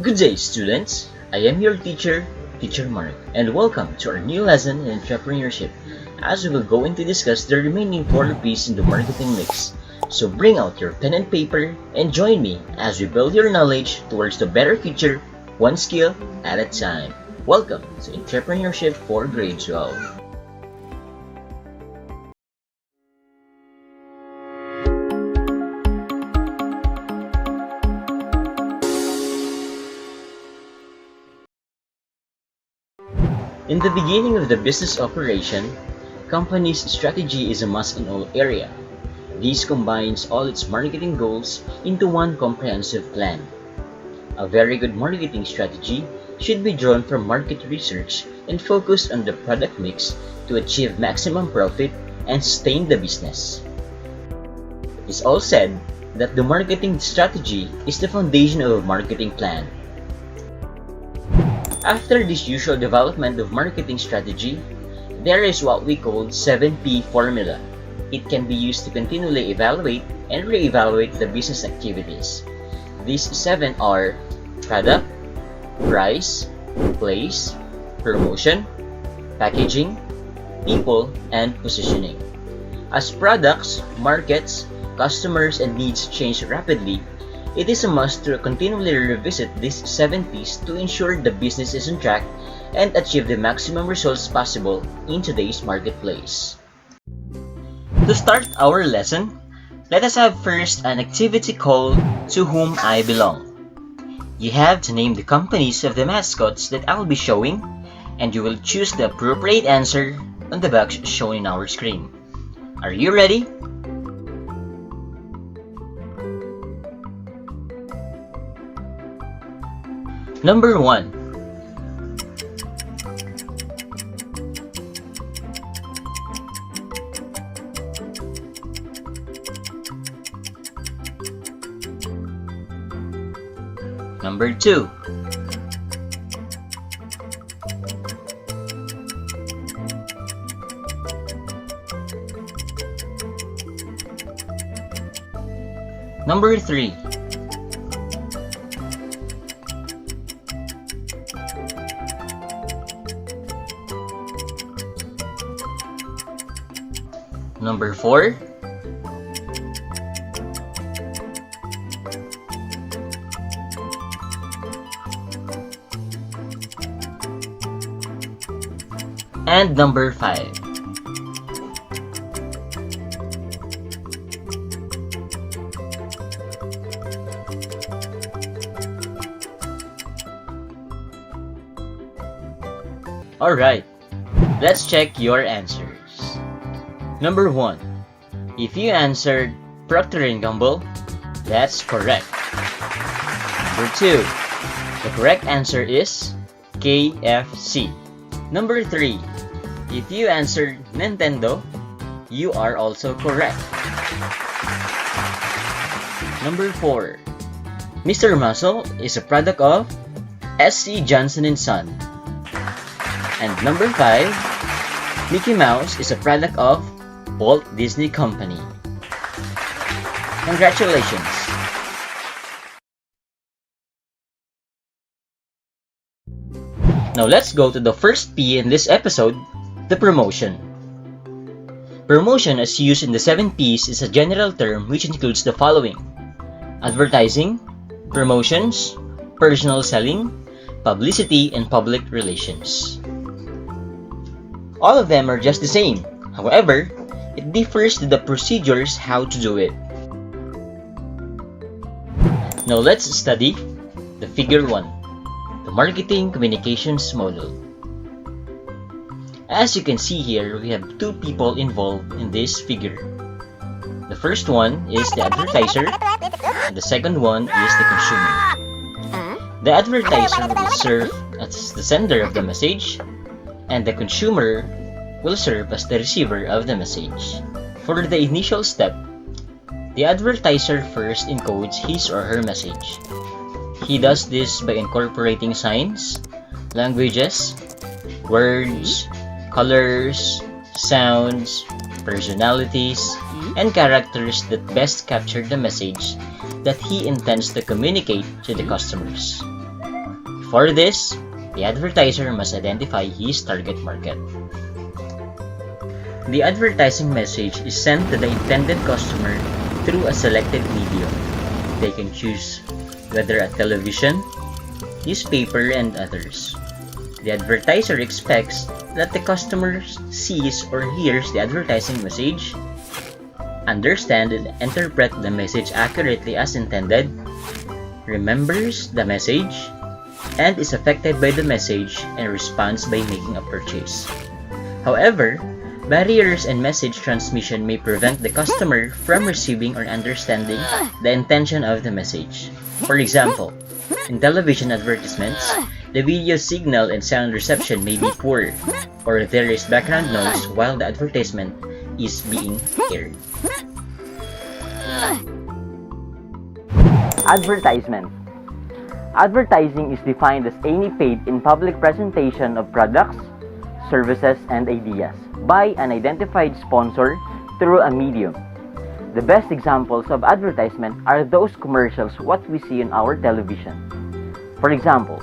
Good day, students. I am your teacher, Teacher Mark, and welcome to our new lesson in entrepreneurship, as we will go into discuss the remaining 4 P's in the marketing mix. So bring out your pen and paper and join me as we build your knowledge towards the better future, one skill at a time. Welcome to Entrepreneurship for Grade 12. In the beginning of the business operation, company's strategy is a must in all area. This combines all its marketing goals into one comprehensive plan. A very good marketing strategy should be drawn from market research and focused on the product mix to achieve maximum profit and sustain the business. It's all said that the marketing strategy is the foundation of a marketing plan. After this usual development of marketing strategy, there is what we call 7P formula. It can be used to continually evaluate and re-evaluate the business activities. These 7 are product, price, place, promotion, packaging, people, and positioning. As products, markets, customers, and needs change rapidly, it is a must to continually revisit these 7 P's to ensure the business is on track and achieve the maximum results possible in today's marketplace. To start our lesson, let us have first an activity called To Whom I Belong. You have to name the companies of the mascots that I'll be showing, and you will choose the appropriate answer on the box shown in our screen. Are you ready? Number 1. Number 2. Number 3. Number 4. And number 5. Alright, let's check your answers. Number 1. If you answered Procter & Gamble, that's correct. Number 2. The correct answer is KFC. Number 3. If you answered Nintendo, you are also correct. Number 4. Mr. Muscle is a product of SC Johnson & Son. And number 5. Mickey Mouse is a product of Walt Disney Company. Congratulations! Now let's go to the first P in this episode, the promotion. Promotion as used in the 7 P's is a general term which includes the following: advertising, promotions, personal selling, publicity, and public relations. All of them are just the same. However, it differs to the procedures how to do it. Now let's study the figure 1, the marketing communications model. As you can see here, we have 2 people involved in this figure. The first one is the advertiser, and the second one is the consumer. The advertiser will serve as the sender of the message, and the consumer will serve as the receiver of the message. For the initial step, the advertiser first encodes his or her message. He does this by incorporating signs, languages, words, colors, sounds, personalities, and characters that best capture the message that he intends to communicate to the customers. For this, the advertiser must identify his target market. The advertising message is sent to the intended customer through a selected medium. They can choose whether a television, newspaper, and others. The advertiser expects that the customer sees or hears the advertising message, understands and interprets the message accurately as intended, remembers the message, and is affected by the message and responds by making a purchase. However, barriers in message transmission may prevent the customer from receiving or understanding the intention of the message. For example, in television advertisements, the video signal and sound reception may be poor, or there is background noise while the advertisement is being aired. Advertisement. Advertising is defined as any paid in public presentation of products, services, and ideas by an identified sponsor through a medium. The best examples of advertisement are those commercials what we see on our television. For example,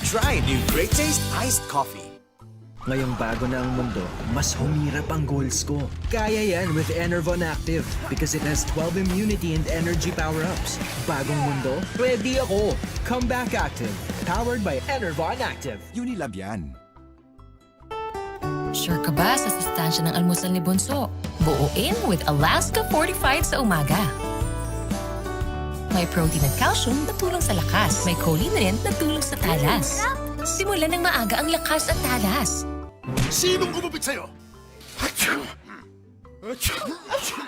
Try new Great Taste Iced Coffee. Ngayong bago na ang mundo, mas humirap ang goals ko. Kaya yan with Enervon Active because it has 12 immunity and energy power-ups. Bagong mundo, ready ako. Come back active. Powered by Enervon Active. Unilab yan. Sure ka ba sa sustansya ng almusal ni Bunso? Buuin with Alaska Fortified sa umaga. May protein at calcium na tulong sa lakas. May choline rin na tulong sa talas. Simulan ng maaga ang lakas at talas. Sinong gumupit sa'yo?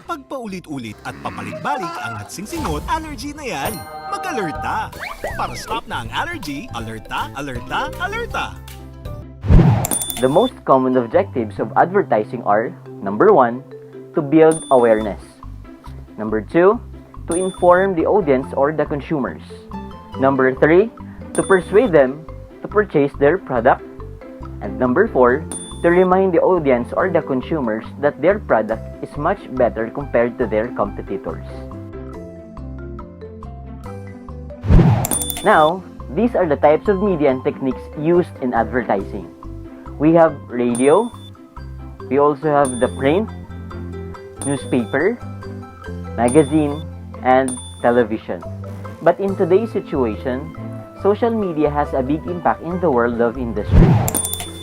Pag paulit-ulit at papalit-balik ang hatsing-singot, allergy na yan. Mag-alerta. Para stop na ang allergy, alerta, alerta, alerta. the most common objectives of advertising are: number 1, to build awareness. Number 2, to inform the audience or the consumers. Number 3, to persuade them to purchase their product. And number 4, to remind the audience or the consumers that their product is much better compared to their competitors. Now, these are the types of media and techniques used in advertising. We have radio, we also have the print, newspaper, magazine, and television. But in today's situation, social media has a big impact in the world of industry.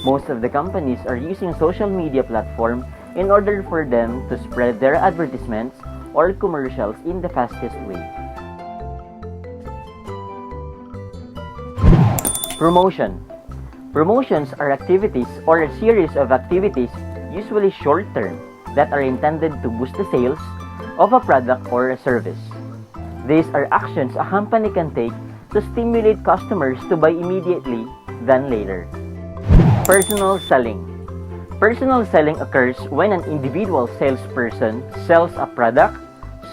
Most of the companies are using social media platform in order for them to spread their advertisements or commercials in the fastest way. Promotion. Promotions are activities or a series of activities, usually short-term, that are intended to boost the sales of a product or a service. These are actions a company can take to stimulate customers to buy immediately than later. Personal selling. Personal selling occurs when an individual salesperson sells a product,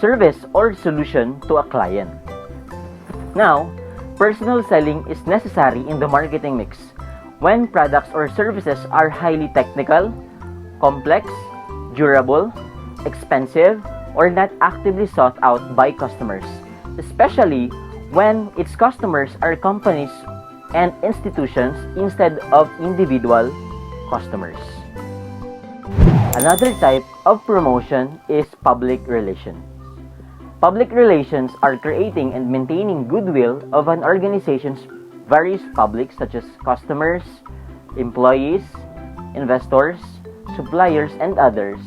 service, or solution to a client. Now, personal selling is necessary in the marketing mix when products or services are highly technical, complex, durable, expensive, or not actively sought out by customers, especially when its customers are companies and institutions instead of individual customers. Another type of promotion is public relations. Public relations are creating and maintaining goodwill of an organization's various public such as customers, employees, investors, suppliers, and others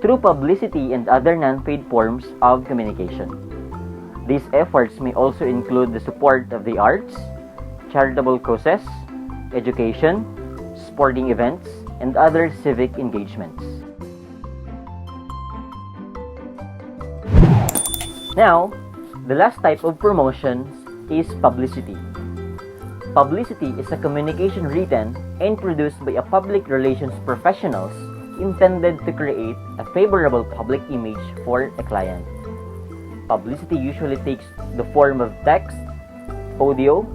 through publicity and other non-paid forms of communication. These efforts may also include the support of the arts, charitable causes, education, sporting events, and other civic engagements. Now, the last type of promotion is publicity. Publicity is a communication written and produced by a public relations professionals intended to create a favorable public image for a client. Publicity usually takes the form of text, audio,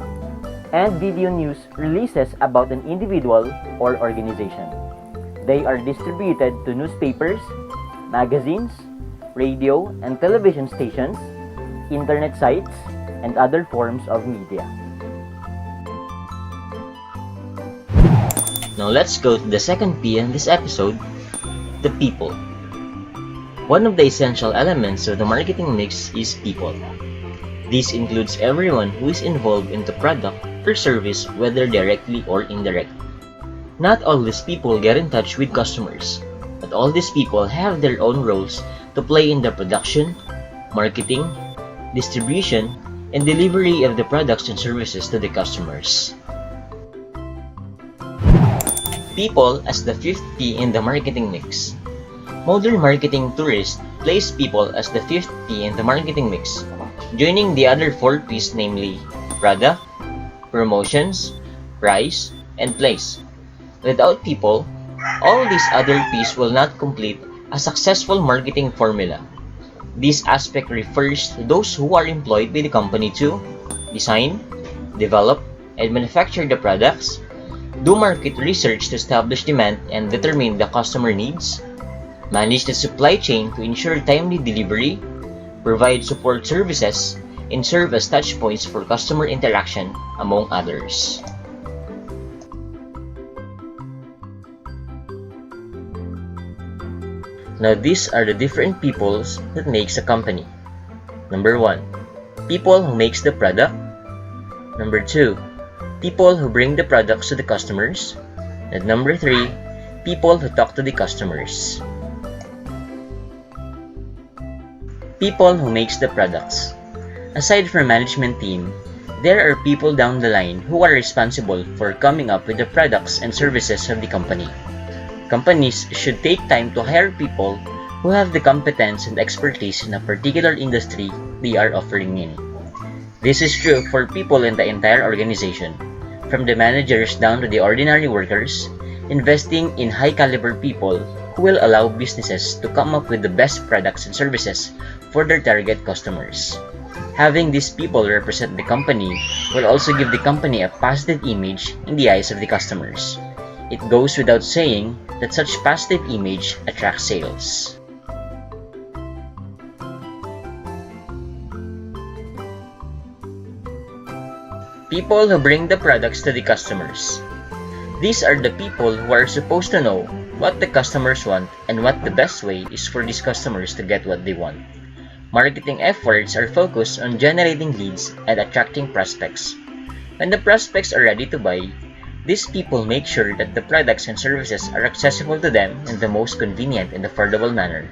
and video news releases about an individual or organization. They are distributed to newspapers, magazines, radio and television stations, internet sites, and other forms of media. Now let's go to the second P in this episode, the people. One of the essential elements of the marketing mix is people. This includes everyone who is involved in the product or service, whether directly or indirectly. Not all these people get in touch with customers, but all these people have their own roles to play in the production, marketing, distribution, and delivery of the products and services to the customers. People as the fifth P in the marketing mix. Modern marketing tourists place people as the fifth P in the marketing mix, joining the other four P's, namely product, promotions, price, and place. Without people, all these other P's will not complete a successful marketing formula. This aspect refers to those who are employed by the company to design, develop, and manufacture the products, do market research to establish demand and determine the customer needs, manage the supply chain to ensure timely delivery, provide support services, and serve as touch points for customer interaction, among others. Now these are the different peoples that makes a company. Number 1, people who makes the product. Number 2, people who bring the products to the customers. And number 3, people who talk to the customers. People who makes the products. Aside from management team, there are people down the line who are responsible for coming up with the products and services of the company. Companies should take time to hire people who have the competence and expertise in a particular industry they are offering in. This is true for people in the entire organization, from the managers down to the ordinary workers. Investing in high-caliber people who will allow businesses to come up with the best products and services for their target customers. Having these people represent the company will also give the company a positive image in the eyes of the customers. It goes without saying that such positive image attracts sales. People who bring the products to the customers. These are the people who are supposed to know what the customers want and what the best way is for these customers to get what they want. Marketing efforts are focused on generating leads and attracting prospects. When the prospects are ready to buy, these people make sure that the products and services are accessible to them in the most convenient and affordable manner.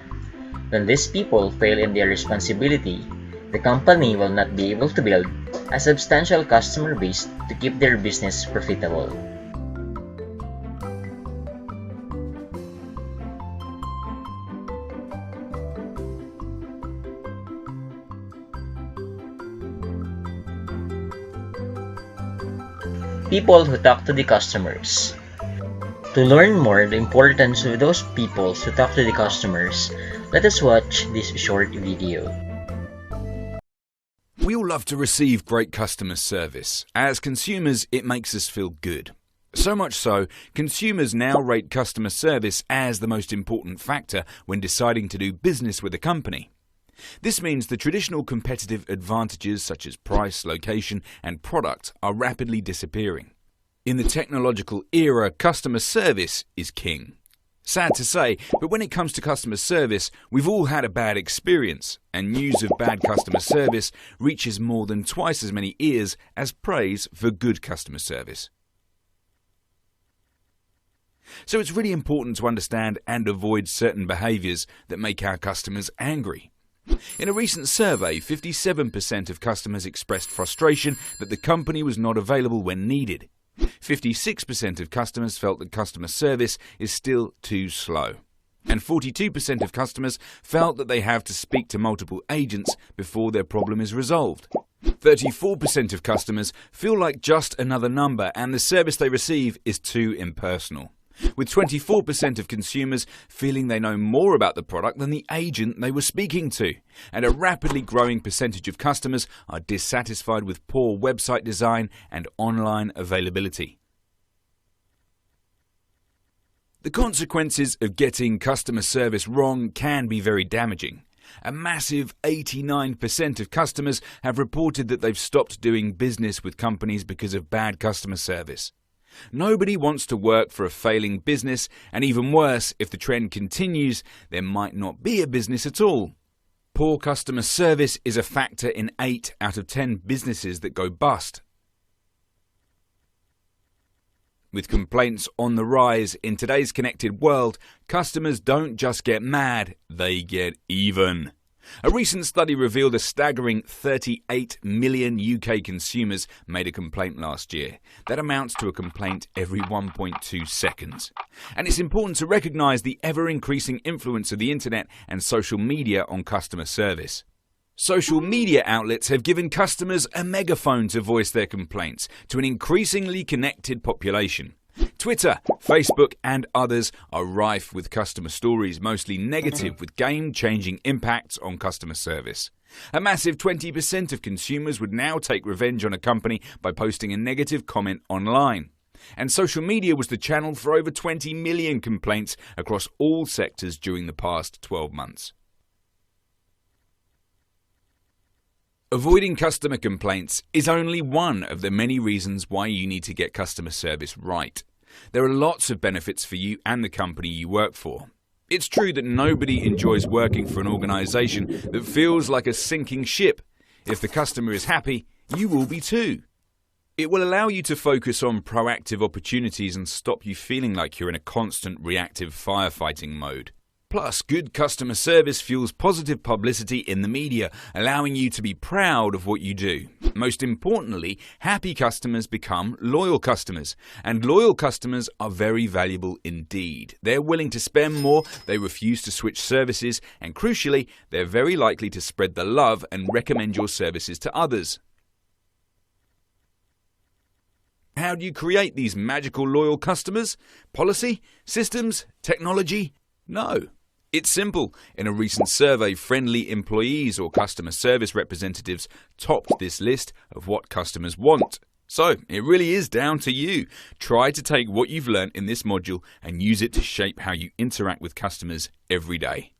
When these people fail in their responsibility, the company will not be able to build a substantial customer base to keep their business profitable. People who talk to the customers. To learn more the importance of those people who talk to the customers, let us watch this short video. We all love to receive great customer service. As consumers, it makes us feel good. So much so, consumers now rate customer service as the most important factor when deciding to do business with a company. This means the traditional competitive advantages such as price, location, and product are rapidly disappearing. In the technological era, customer service is king. Sad to say, but when it comes to customer service, we've all had a bad experience, and news of bad customer service reaches more than twice as many ears as praise for good customer service. So it's really important to understand and avoid certain behaviours that make our customers angry. In a recent survey, 57% of customers expressed frustration that the company was not available when needed. 56% of customers felt that customer service is still too slow. And 42% of customers felt that they have to speak to multiple agents before their problem is resolved. 34% of customers feel like just another number and the service they receive is too impersonal, with 24% of consumers feeling they know more about the product than the agent they were speaking to, and a rapidly growing percentage of customers are dissatisfied with poor website design and online availability. The consequences of getting customer service wrong can be very damaging. A massive 89% of customers have reported that they've stopped doing business with companies because of bad customer service. Nobody wants to work for a failing business, and even worse, if the trend continues, there might not be a business at all. Poor customer service is a factor in 8 out of 10 businesses that go bust. With complaints on the rise in today's connected world, customers don't just get mad, they get even. A recent study revealed a staggering 38 million UK consumers made a complaint last year. That amounts to a complaint every 1.2 seconds. And it's important to recognise the ever-increasing influence of the internet and social media on customer service. Social media outlets have given customers a megaphone to voice their complaints to an increasingly connected population. Twitter, Facebook and others are rife with customer stories, mostly negative, with game-changing impacts on customer service. A massive 20% of consumers would now take revenge on a company by posting a negative comment online. And social media was the channel for over 20 million complaints across all sectors during the past 12 months. Avoiding customer complaints is only one of the many reasons why you need to get customer service right. There are lots of benefits for you and the company you work for. It's true that nobody enjoys working for an organisation that feels like a sinking ship. If the customer is happy, you will be too. It will allow you to focus on proactive opportunities and stop you feeling like you're in a constant reactive firefighting mode. Plus, good customer service fuels positive publicity in the media, allowing you to be proud of what you do. Most importantly, happy customers become loyal customers, and loyal customers are very valuable indeed. They're willing to spend more, they refuse to switch services, and crucially, they're very likely to spread the love and recommend your services to others. How do you create these magical loyal customers? Policy? Systems? Technology? No. It's simple. In a recent survey, friendly employees or customer service representatives topped this list of what customers want. So, it really is down to you. Try to take what you've learned in this module and use it to shape how you interact with customers every day.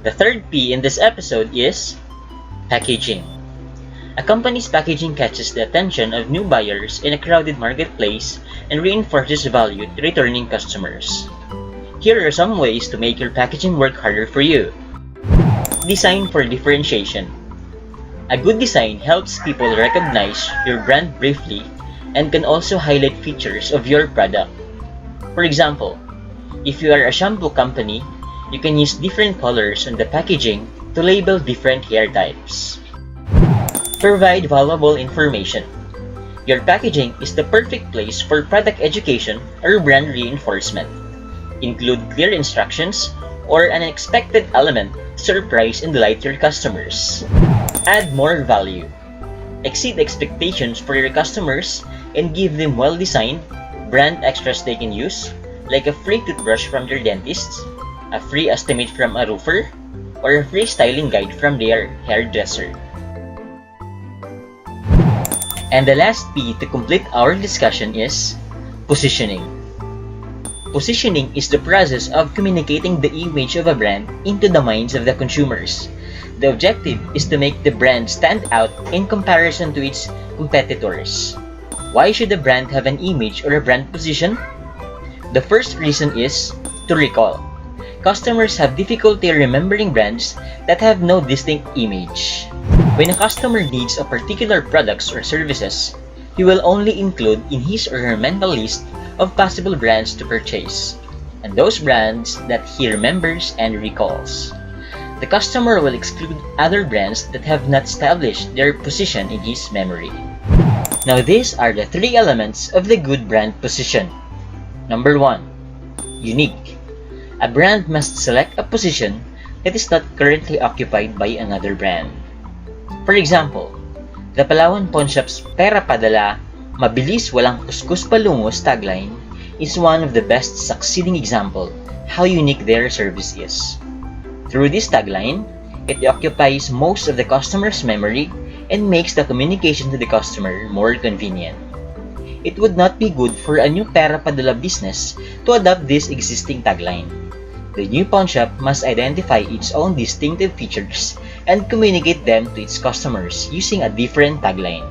The third P in this episode is packaging. A company's packaging catches the attention of new buyers in a crowded marketplace and reinforces value to returning customers. Here are some ways to make your packaging work harder for you. Design for differentiation. A good design helps people recognize your brand briefly and can also highlight features of your product. For example, if you are a shampoo company, you can use different colors on the packaging to label different hair types. Provide valuable information. Your packaging is the perfect place for product education or brand reinforcement. Include clear instructions or an unexpected element to surprise and delight your customers. Add more value. Exceed expectations for your customers and give them well-designed brand extras they can use, like a free toothbrush from their dentist, a free estimate from a roofer, or a free styling guide from their hairdresser. And the last P to complete our discussion is positioning. Positioning is the process of communicating the image of a brand into the minds of the consumers. The objective is to make the brand stand out in comparison to its competitors. Why should a brand have an image or a brand position? The first reason is to recall. Customers have difficulty remembering brands that have no distinct image. When a customer needs a particular products or services, he will only include in his or her mental list of possible brands to purchase, and those brands that he remembers and recalls. The customer will exclude other brands that have not established their position in his memory. Now these are the three elements of the good brand position. Number 1. Unique. A brand must select a position that is not currently occupied by another brand. For example, the Palawan Pawn Shop's "Pera Padala, Mabilis Walang Kuskus Palungos" tagline is one of the best succeeding example how unique their service is. Through this tagline, it occupies most of the customer's memory and makes the communication to the customer more convenient. It would not be good for a new Pera Padala business to adopt this existing tagline. The new pawn shop must identify its own distinctive features and communicate them to its customers using a different tagline.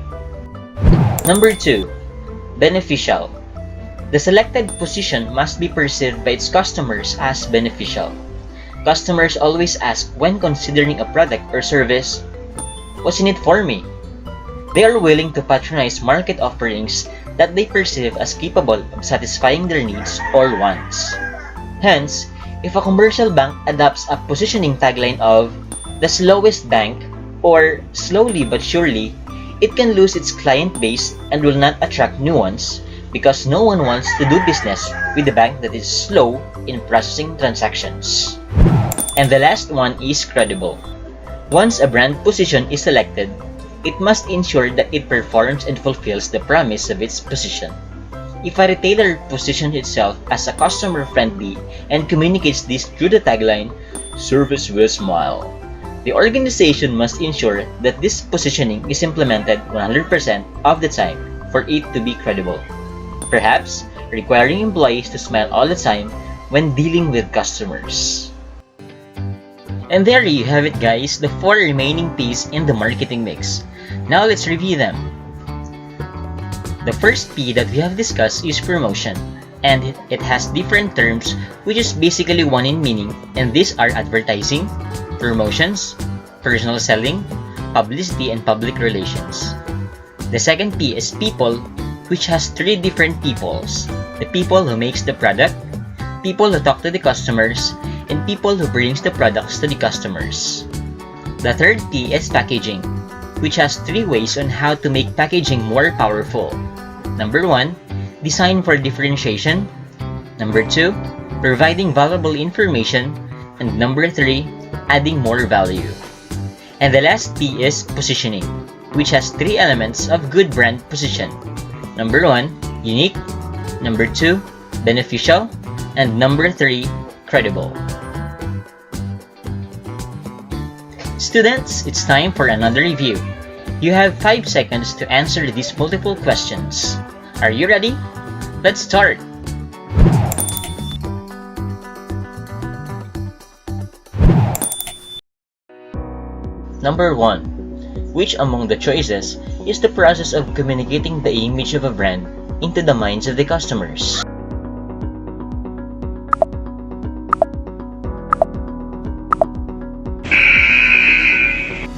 Number 2. Beneficial. The selected position must be perceived by its customers as beneficial. Customers always ask when considering a product or service, "What's in it for me?" They are willing to patronize market offerings that they perceive as capable of satisfying their needs or wants. Hence, if a commercial bank adopts a positioning tagline of "the slowest bank" or "slowly but surely," it can lose its client base and will not attract new ones because no one wants to do business with a bank that is slow in processing transactions. And the last one is credible. Once a brand position is selected, it must ensure that it performs and fulfills the promise of its position. If a retailer positions itself as a customer-friendly and communicates this through the tagline, "Service with Smile," the organization must ensure that this positioning is implemented 100% of the time for it to be credible. Perhaps requiring employees to smile all the time when dealing with customers. And there you have it, guys, the 4 remaining P's in the marketing mix. Now let's review them. The first P that we have discussed is promotion, and it has different terms which is basically one in meaning, and these are advertising, promotions, personal selling, publicity, and public relations. The second P is people, which has 3 different peoples: the people who makes the product, people who talk to the customers, and people who brings the products to the customers. The third P is packaging, which has 3 ways on how to make packaging more powerful. Number 1, design for differentiation. Number 2, providing valuable information. And number 3, adding more value. And the last P is positioning, which has 3 elements of good brand position. Number 1, unique. Number 2, beneficial. And number 3, credible. Students, it's time for another review. You have 5 seconds to answer these multiple questions. Are you ready? Let's start! Number 1. Which among the choices is the process of communicating the image of a brand into the minds of the customers?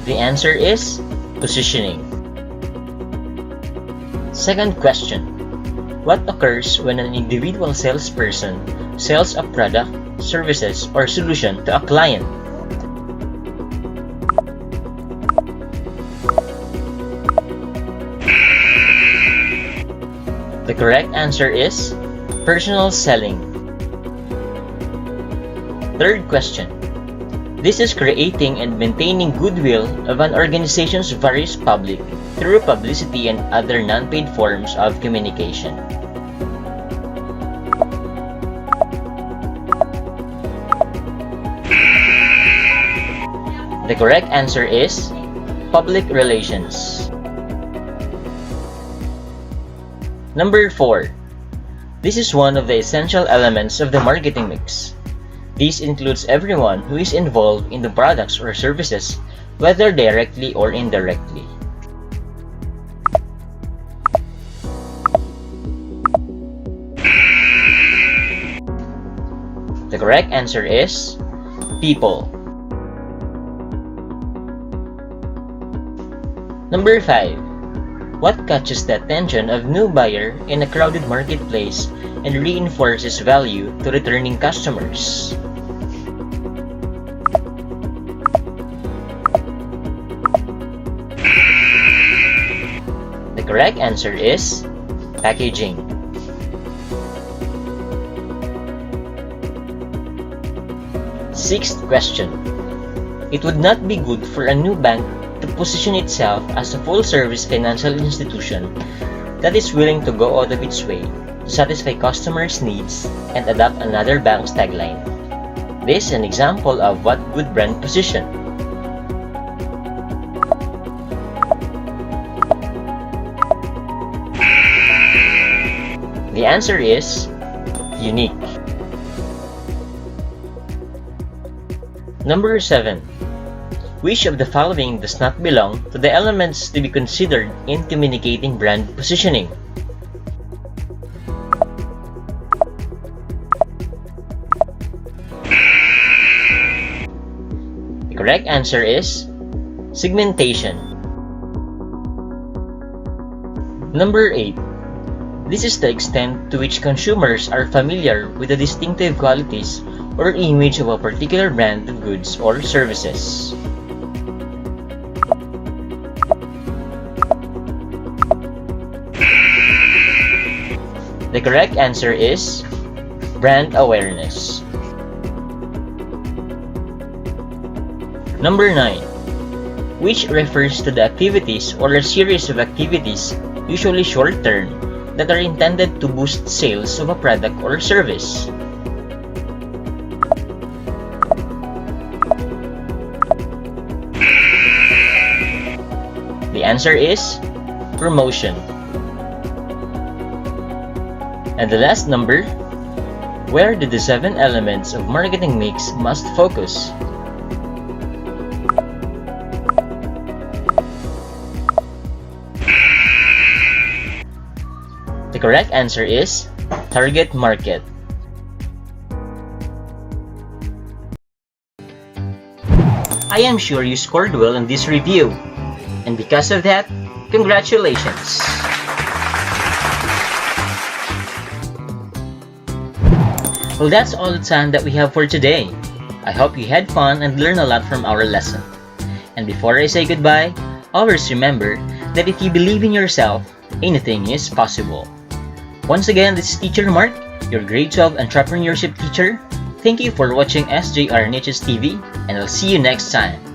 The answer is positioning. Second question. What occurs when an individual salesperson sells a product, services, or solution to a client? The correct answer is personal selling. Third question. This is creating and maintaining goodwill of an organization's various public through publicity and other non-paid forms of communication. The correct answer is public relations. Number 4. This is one of the essential elements of the marketing mix. This includes everyone who is involved in the products or services, whether directly or indirectly. The correct answer is people. Number 5. What catches the attention of new buyer in a crowded marketplace and reinforces value to returning customers? The correct answer is packaging. Sixth question. It would not be good for a new bank to position itself as a full-service financial institution that is willing to go out of its way to satisfy customers' needs and adopt another bank's tagline. This is an example of what good brand position. The answer is unique. Number 7. Which of the following does not belong to the elements to be considered in communicating brand positioning? The correct answer is segmentation. Number 8. This is the extent to which consumers are familiar with the distinctive qualities or image of a particular brand of goods or services. The correct answer is brand awareness. Number 9. Which refers to the activities or a series of activities, usually short-term, that are intended to boost sales of a product or service. The answer is promotion. And the last number, where do the 7 elements of marketing mix must focus? The correct answer is target market. I am sure you scored well in this review, and because of that, congratulations! Well, that's all the time that we have for today. I hope you had fun and learned a lot from our lesson. And before I say goodbye, always remember that if you believe in yourself, anything is possible. Once again, this is Teacher Mark, your grade 12 entrepreneurship teacher. Thank you for watching SJR Niches TV, and I'll see you next time.